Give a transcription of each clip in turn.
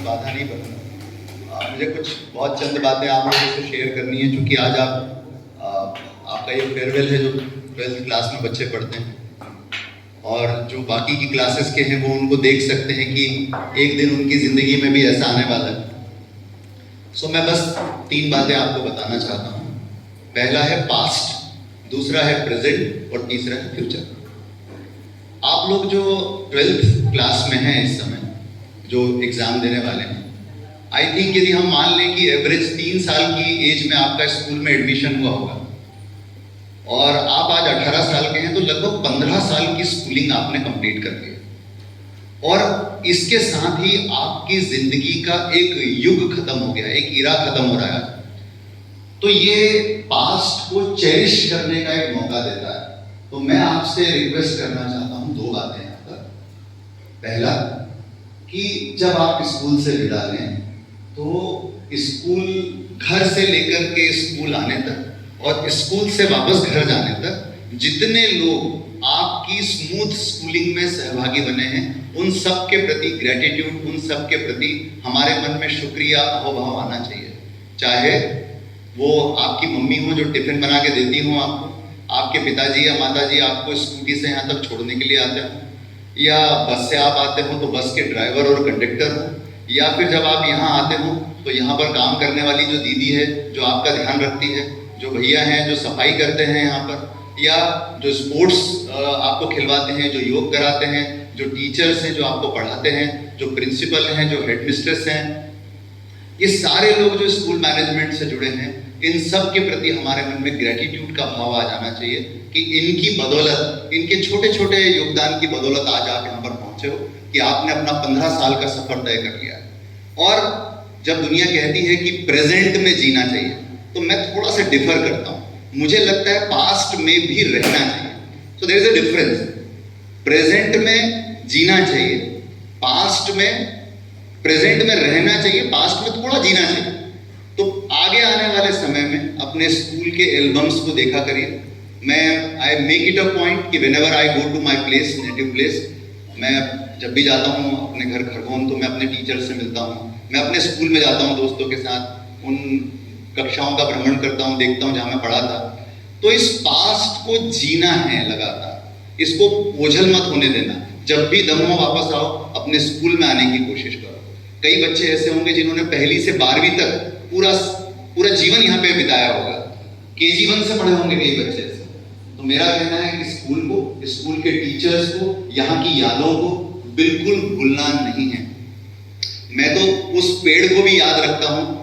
बाधा नहीं बनूंगा। मुझे कुछ बहुत चंद बातें आप लोगों से शेयर करनी है, क्योंकि आज आपका ये फेयरवेल है जो 12th क्लास में बच्चे पढ़ते हैं, और जो बाकी की क्लासेस के हैं वो उनको देख सकते हैं कि एक दिन उनकी ज़िंदगी में भी ऐसा आने वाला है। सो मैं बस 3 बातें आपको बताना चाहता हूँ। पहला है पास्ट, दूसरा है प्रेजेंट और तीसरा है फ्यूचर। आप लोग जो 12th क्लास में हैं इस समय, जो एग्ज़ाम देने वाले हैं, आई थिंक यदि हम मान लें कि एवरेज 3 साल की एज में आपका स्कूल में एडमिशन हुआ होगा और आप आज 18 साल के हैं, तो लगभग 15 साल की स्कूलिंग आपने कंप्लीट कर ली और इसके साथ ही आपकी जिंदगी का एक युग खत्म हो गया, एक इरा खत्म हो रहा है। तो ये पास्ट को चेरिश करने का एक मौका देता है। तो मैं आपसे रिक्वेस्ट करना चाहता हूं 2 बातें यहाँ पर। पहला कि जब आप स्कूल से विदा लें तो स्कूल, घर से लेकर के स्कूल आने तक और स्कूल से वापस घर जाने तक जितने लोग आपकी स्मूथ स्कूलिंग में सहभागी बने हैं, उन सब के प्रति ग्रेटिट्यूड, उन सब के प्रति हमारे मन में शुक्रिया अहोभाव आना चाहिए। चाहे वो आपकी मम्मी हो जो टिफिन बना के देती हो आपको, आपके पिताजी या माताजी आपको स्कूटी से यहाँ तक छोड़ने के लिए आते हो, या बस से आप आते हो तो बस के ड्राइवर और कंडक्टर हो, या फिर जब आप यहाँ आते हो तो यहाँ पर काम करने वाली जो दीदी है जो आपका ध्यान रखती है, जो भैया हैं जो सफाई करते हैं यहाँ पर, या जो स्पोर्ट्स आपको खिलवाते हैं, जो योग कराते हैं, जो टीचर्स हैं जो आपको पढ़ाते हैं, जो प्रिंसिपल हैं, जो हेडमिस्ट्रेस हैं, ये सारे लोग जो स्कूल मैनेजमेंट से जुड़े हैं, इन सब के प्रति हमारे मन में ग्रेटिट्यूड का भाव आ जाना चाहिए कि इनकी बदौलत, इनके छोटे छोटे योगदान की बदौलत आज आप यहाँ पर पहुंचे हो कि आपने अपना 15 साल का सफर तय कर लिया है। और जब दुनिया कहती है कि प्रेजेंट में जीना चाहिए, तो मैं थोड़ा सा डिफर करता हूँ। मुझे लगता है पास्ट में भी रहना चाहिए। So there is a difference. Present में जीना चाहिए, पास्ट में, प्रेजेंट में रहना चाहिए, पास्ट में थोड़ा जीना चाहिए। तो आगे आने वाले समय में अपने स्कूल के एल्बम्स को देखा करिए। मैं I make it a point कि whenever I go to my place, native place, मैं जब भी जाता हूँ अपने घर खरगोन, तो मैं अपने टीचर से मिलता हूँ, मैं अपने स्कूल में जाता हूँ दोस्तों के साथ, उन कक्षाओं का भ्रमण करता हूँ, देखता हूँ जहाँ मैं पढ़ा था। तो इस पास्ट को जीना है लगातार, इसको ओझल मत होने देना। जब भी दम हो वापस आओ, अपने स्कूल में आने की कोशिश करो। कई बच्चे ऐसे होंगे जिन्होंने पहली से 12वीं तक पूरा जीवन यहाँ पे बिताया होगा, KG 1 से पढ़े होंगे कई बच्चे ऐसे। तो मेरा कहना है कि स्कूल को, स्कूल के टीचर्स को, यहाँ की यादों को बिल्कुल भूलना नहीं है। मैं तो उस पेड़ को भी याद रखता हूँ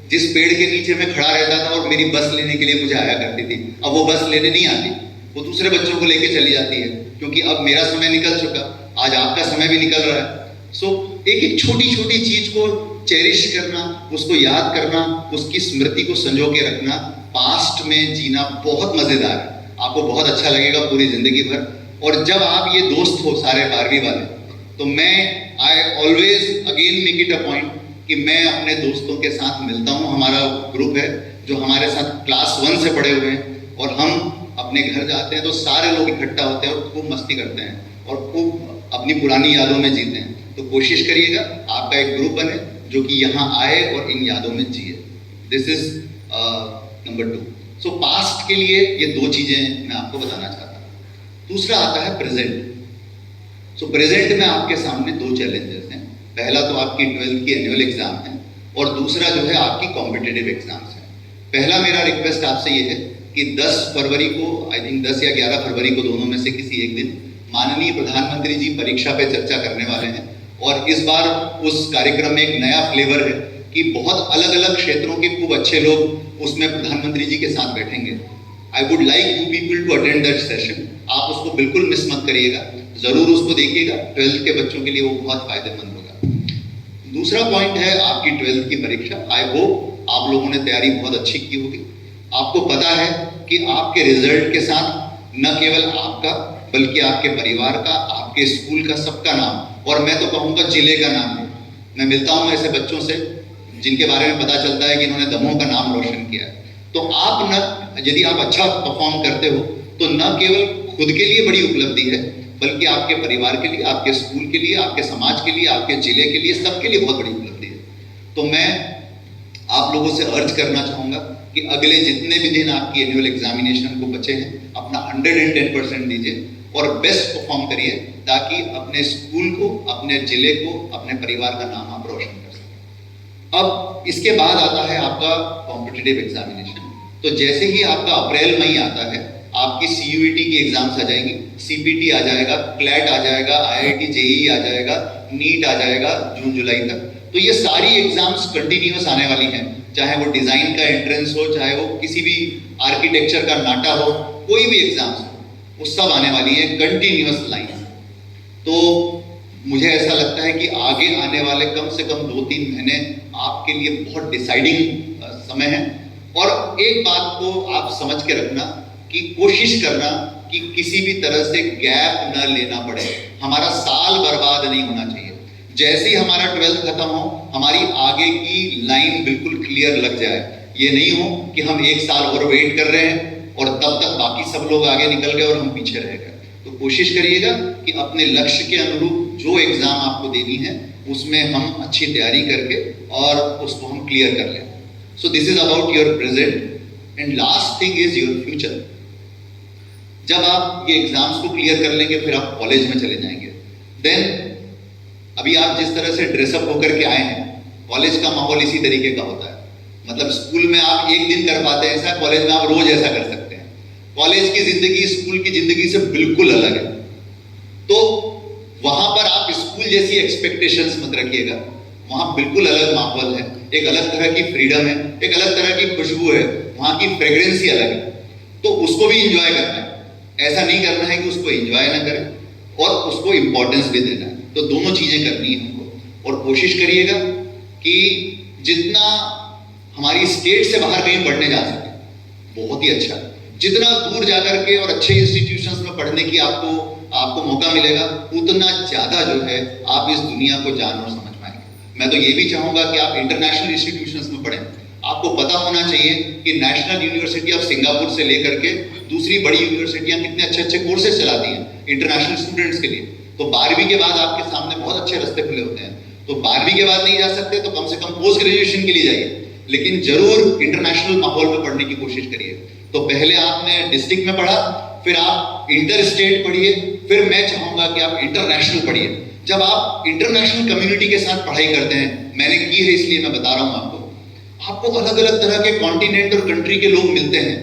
जिस पेड़ के नीचे मैं खड़ा रहता था और मेरी बस लेने के लिए मुझे आया करती थी। अब वो बस लेने नहीं आती, वो दूसरे बच्चों को लेके चली जाती है, क्योंकि अब मेरा समय निकल चुका, आज आपका समय भी निकल रहा है। सो एक एक छोटी छोटी चीज को चेरिश करना, उसको याद करना, उसकी स्मृति को संजो के रखना, पास्ट में जीना बहुत मजेदार है। आपको बहुत अच्छा लगेगा पूरी जिंदगी भर। और जब आप ये दोस्त हो सारे 12वीं वाले, तो मैं I always again make it a point कि मैं अपने दोस्तों के साथ मिलता हूँ। हमारा ग्रुप है जो हमारे साथ क्लास 1 से पढ़े हुए हैं, और हम अपने घर जाते हैं तो सारे लोग इकट्ठा होते हैं और खूब मस्ती करते हैं और खूब अपनी पुरानी यादों में जीते हैं। तो कोशिश करिएगा आपका एक ग्रुप बने जो कि यहाँ आए और इन यादों में जिए। This is number 2। So past के लिए ये 2 चीजें मैं आपको बताना चाहता हूँ। दूसरा आता है प्रेजेंट। सो प्रेजेंट में आपके सामने 2 चैलेंजेस हैं। पहला तो आपकी 12th की एनुअल एग्जाम है, और दूसरा जो है आपकी कॉम्पिटिटिव एग्जाम्स है। पहला मेरा रिक्वेस्ट आपसे ये है कि 10 फरवरी को, आई थिंक 10 या 11 फरवरी को, दोनों में से किसी एक दिन माननीय प्रधानमंत्री जी परीक्षा पे चर्चा करने वाले हैं। और इस बार उस कार्यक्रम में एक नया फ्लेवर है कि बहुत अलग अलग क्षेत्रों के खूब अच्छे लोग उसमें प्रधानमंत्री जी के साथ बैठेंगे। I would like you people to attend that session. आप उसको बिल्कुल मिस मत करिएगा, जरूर उसको देखिएगा। 12th के बच्चों के लिए वो बहुत फायदेमंद होगा। दूसरा पॉइंट है आपकी 12th की परीक्षा। आई होप आप लोगों ने तैयारी बहुत अच्छी की होगी। आपको पता है कि आपके रिजल्ट के साथ न केवल आपका, बल्कि आपके परिवार का, आपके स्कूल का, सबका नाम, और मैं तो कहूँगा जिले का नाम है। मैं मिलता हूँ ऐसे बच्चों से जिनके बारे में पता चलता है कि इन्होंने दमोह का नाम रोशन किया है। तो आप न, यदि आप अच्छा परफॉर्म करते हो तो न केवल खुद के लिए बड़ी उपलब्धि है, बल्कि आपके परिवार के लिए, आपके स्कूल के लिए, आपके समाज के लिए, आपके जिले के लिए, सबके लिए बहुत बड़ी उपलब्धि है। तो मैं आप लोगों से अर्ज करना चाहूँगा कि अगले जितने भी दिन आपकी एनुअल एग्जामिनेशन को बचे हैं, अपना 110% दीजिए और बेस्ट परफॉर्म करिए, ताकि अपने स्कूल को, अपने जिले को, अपने परिवार का नाम आप रोशन कर सकें। अब इसके बाद आता है आपका कॉम्पिटिटिव एग्जामिनेशन। तो जैसे ही आपका अप्रैल मई आता है, आपकी CUET की एग्जाम्स आ जाएंगी, CPT आ जाएगा, क्लैट आ जाएगा, IIT JEE आ जाएगा, नीट आ जाएगा जून जुलाई तक। तो ये सारी एग्जाम्स कंटिन्यूअस आने वाली हैं, चाहे वो डिजाइन का एंट्रेंस हो, चाहे वो किसी भी आर्किटेक्चर का नाटा हो, कोई भी एग्जाम्स हो, वो सब आने वाली है कंटिन्यूअस लाइन। तो मुझे ऐसा लगता है कि आगे आने वाले कम से कम 2-3 महीने आपके लिए बहुत डिसाइडिंग समय है। और एक बात को आप समझ के रखना कि कोशिश करना कि किसी भी तरह से गैप न लेना पड़े, हमारा साल बर्बाद नहीं होना चाहिए। जैसे ही हमारा 12th खत्म हो, हमारी आगे की लाइन बिल्कुल क्लियर लग जाए। ये नहीं हो कि हम 1 साल और वेट कर रहे हैं और तब तक बाकी सब लोग आगे निकल गए और हम पीछे रह गए। तो कोशिश करिएगा कि अपने लक्ष्य के अनुरूप जो एग्जाम आपको देनी है, उसमें हम अच्छी तैयारी करके और उसको हम क्लियर कर लें। So this is about your present and last thing is your future. जब आप ये एग्जाम्स को क्लियर कर लेंगे, फिर आप कॉलेज में चले जाएंगे। देन अभी आप जिस तरह से ड्रेसअप होकर के आए हैं, कॉलेज का माहौल इसी तरीके का होता है। मतलब स्कूल में आप एक दिन कर पाते हैं ऐसा, कॉलेज में आप रोज ऐसा कर सकते हैं। कॉलेज की जिंदगी स्कूल की जिंदगी से बिल्कुल अलग है। तो वहां पर आप स्कूल जैसी एक्सपेक्टेशंस मत रखिएगा, वहां बिल्कुल अलग माहौल है, एक अलग तरह की फ्रीडम है, एक अलग तरह की खुशबू है, वहां की फ्रेग्रेंस ही अलग है। तो उसको भी इंजॉय करना है। ऐसा नहीं करना है कि उसको एंजॉय ना करें और उसको इंपॉर्टेंस भी देना है। तो दोनों चीजें करनी है हमको। और कोशिश करिएगा कि जितना हमारी स्टेट से बाहर कहीं पढ़ने जा सके, बहुत ही अच्छा। जितना दूर जाकर के और अच्छे इंस्टीट्यूशंस में पढ़ने की आपको मौका मिलेगा, उतना ज्यादा जो है आप इस दुनिया को जान और समझ पाएंगे। मैं तो ये भी चाहूंगा कि आप इंटरनेशनल इंस्टीट्यूशंस में पढ़ें। आपको पता होना चाहिए कि नेशनल यूनिवर्सिटी ऑफ सिंगापुर से लेकर के दूसरी बड़ी यूनिवर्सिटियां कितने अच्छे अच्छे कोर्सेज चलाती हैं इंटरनेशनल स्टूडेंट्स के लिए। तो 12वीं के बाद आपके सामने बहुत अच्छे रास्ते खुले होते हैं। तो 12वीं के बाद नहीं जा सकते तो कम से कम पोस्ट ग्रेजुएशन के लिए जाइए, लेकिन जरूर इंटरनेशनल माहौल में पढ़ने की कोशिश करिए। तो पहले आपने डिस्ट्रिक्ट में पढ़ा, फिर आप इंटर स्टेट पढ़िए, फिर मैं चाहूंगा कि आप इंटरनेशनल पढ़िए। जब आप इंटरनेशनल कम्युनिटी के साथ पढ़ाई करते हैं, मैंने की है इसलिए मैं बता रहा हूं आपको अलग अलग तरह के कॉन्टिनेंट और कंट्री के लोग मिलते हैं।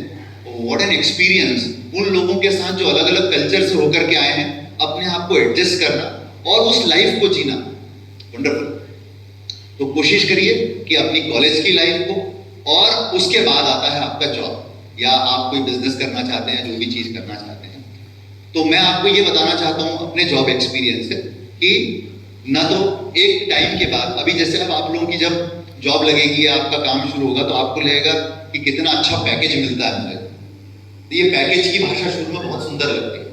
What an experience. उन लोगों के साथ जो अलग अलग कल्चर से होकर के आए हैं, अपने आप को एडजस्ट करना और उस लाइफ को जीना, वंडरफुल। तो कोशिश करिए कि अपनी कॉलेज की लाइफ को, और उसके बाद आता है आपका जॉब, या आप कोई बिजनेस करना चाहते हैं, जो भी चीज करना चाहते हैं। तो मैं आपको ये बताना चाहता हूं अपने जॉब एक्सपीरियंस से कि ना तो एक टाइम के बाद, अभी जैसे अब आप लोगों की जब जॉब लगेगी, आपका काम शुरू होगा, तो आपको लगेगा कि कितना अच्छा पैकेज मिलता है मुझे। तो ये पैकेज की भाषा शुरू में बहुत सुंदर लगती है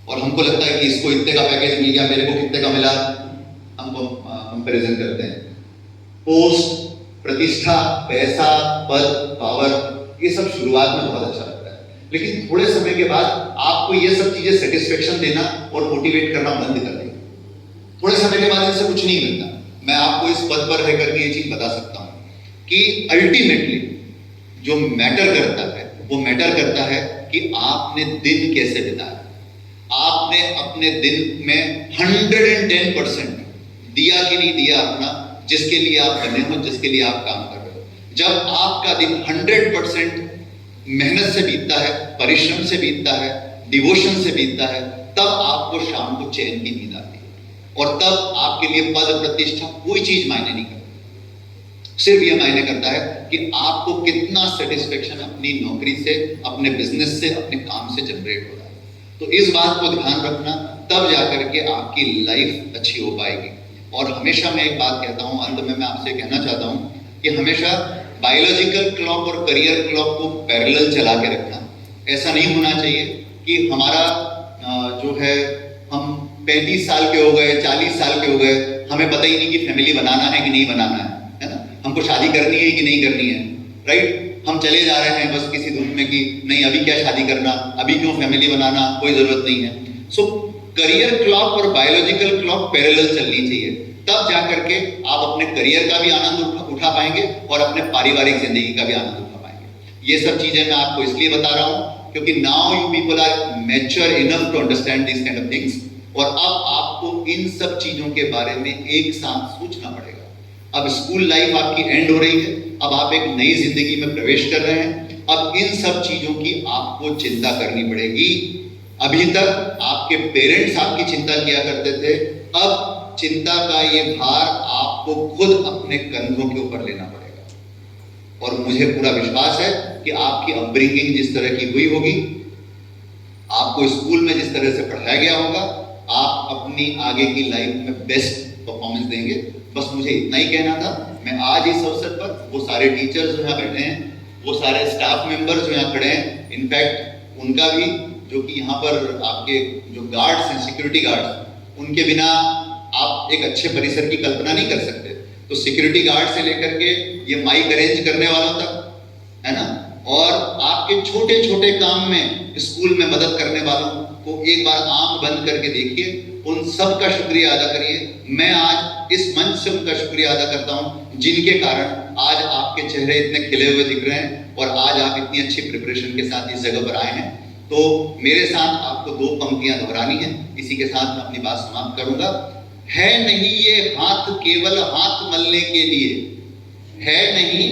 और हमको लगता है कि इसको इतने का पैकेज मिल गया, मेरे को कितने का मिला, हमको कंपैरिजन करते हैं। पोस्ट, प्रतिष्ठा, पैसा, पद, पावर, ये सब शुरुआत में बहुत अच्छा लगता है, लेकिन थोड़े समय के बाद आपको ये सब चीजें सेटिस्फेक्शन देना और मोटिवेट करना बंद कर देंगे। थोड़े समय के बाद इनसे कुछ नहीं मिलता। मैं आपको इस पद पर रह करके ये चीज बता सकता हूं कि अल्टीमेटली जो मैटर करता है, वो मैटर करता है कि आपने दिन कैसे बिताया। आपने अपने दिन में 110% दिया कि नहीं दिया अपना, जिसके लिए आप बने हो, जिसके लिए आप काम कर रहे हो। जब आपका दिन 100% मेहनत से बीतता है, परिश्रम से बीतता है, डिवोशन से बीतता है, तब आपको शाम को चैन की नींद आती है और तब आपके लिए पद, प्रतिष्ठा, कोई चीज मायने नहीं करती। सिर्फ यह मायने करता है कि आपको कितना सेटिस्फेक्शन अपनी नौकरी से, अपने बिजनेस से, अपने काम से जनरेट हो रहा है। तो इस बात को ध्यान रखना, तब जाकर के आपकी लाइफ अच्छी हो पाएगी। और हमेशा मैं एक बात कहता हूं, अंत में मैं आपसे कहना चाहता हूं कि हमेशा बायोलॉजिकल क्लॉक और करियर क्लॉक को पैरेलल चला के रखना। ऐसा नहीं होना चाहिए कि हमारा जो है, हम 35 साल के हो गए, 40 साल के हो गए, हमें पता ही नहीं कि फैमिली बनाना है कि नहीं बनाना है ना, हमको शादी करनी है कि नहीं करनी है, राइट। हम चले जा रहे हैं बस किसी धुन में कि नहीं अभी क्या शादी करना, अभी क्यों फैमिली बनाना, कोई जरूरत नहीं है। सो करियर क्लॉक और बायोलॉजिकल क्लॉक पैरेलल चलनी चाहिए। तब जाकर के आप अपने करियर का भी आनंद उठा पाएंगे और अपने पारिवारिक जिंदगी का भी आनंद उठा पाएंगे। ये सब चीजें मैं आपको इसलिए बता रहा हूं क्योंकि now you people are mature enough to understand this kind of things, और अब आपको इन सब चीजों के बारे में एक साथ सोचना पड़ेगा। अब स्कूल लाइफ आपकी एंड हो रही है, अब आप एक नई जिंदगी में प्रवेश कर रहे हैं। अब इन सब चीजों की आपको चिंता करनी पड़ेगी। अभी तक आपके पेरेंट्स आपकी चिंता किया करते थे, अब चिंता का ये भार आपको खुद अपने कंधों के ऊपर लेना पड़ेगा। और मुझे पूरा विश्वास है कि आपकी अपब्रिंगिंग जिस तरह की हुई होगी, आपको स्कूल में जिस तरह से पढ़ाया गया होगा, आप अपनी आगे की लाइफ में बेस्ट परफॉर्मेंस देंगे। बस मुझे इतना ही कहना था। मैं आज इस अवसर पर वो सारे टीचर्स जो यहाँ बैठे हैं, वो सारे स्टाफ मेंबर्स जो यहाँ खड़े हैं, इनफैक्ट उनका भी, जो कि यहाँ पर आपके जो गार्ड्स हैं, सिक्योरिटी गार्ड्स, उनके बिना आप एक अच्छे परिसर की कल्पना नहीं कर सकते। तो सिक्योरिटी गार्ड से लेकर के ये माइक अरेंज करने वालों तक, है ना, और आपके छोटे छोटे काम में स्कूल में मदद करने वालों को एक बार आंख बंद करके देखिए, उन सब का शुक्रिया अदा करिए। मैं आज इस मंच से उनका शुक्रिया अदा करता हूं जिनके कारण आज आपके चेहरे इतने खिले हुए दिख रहे हैं और आज आप इतनी अच्छी प्रिपरेशन के साथ इस जगह पर आए हैं। तो मेरे साथ आपको दो पंक्तियां दोहरानी है, इसी के साथ मैं अपनी बात समाप्त करूंगा। है नहीं ये हाथ केवल हाथ मलने के लिए, है नहीं,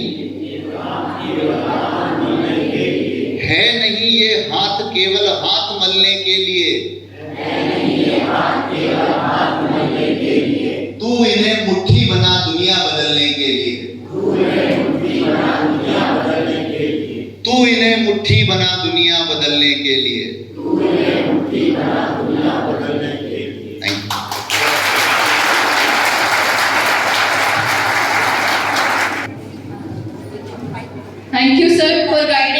है नहीं ये हाथ केवल हाथ मलने के लिए, तू इन्हें मुट्ठी बना दुनिया बदलने के लिए, तू इन्हें मुट्ठी बना दुनिया बदलने के लिए। Thank you, sir, for guiding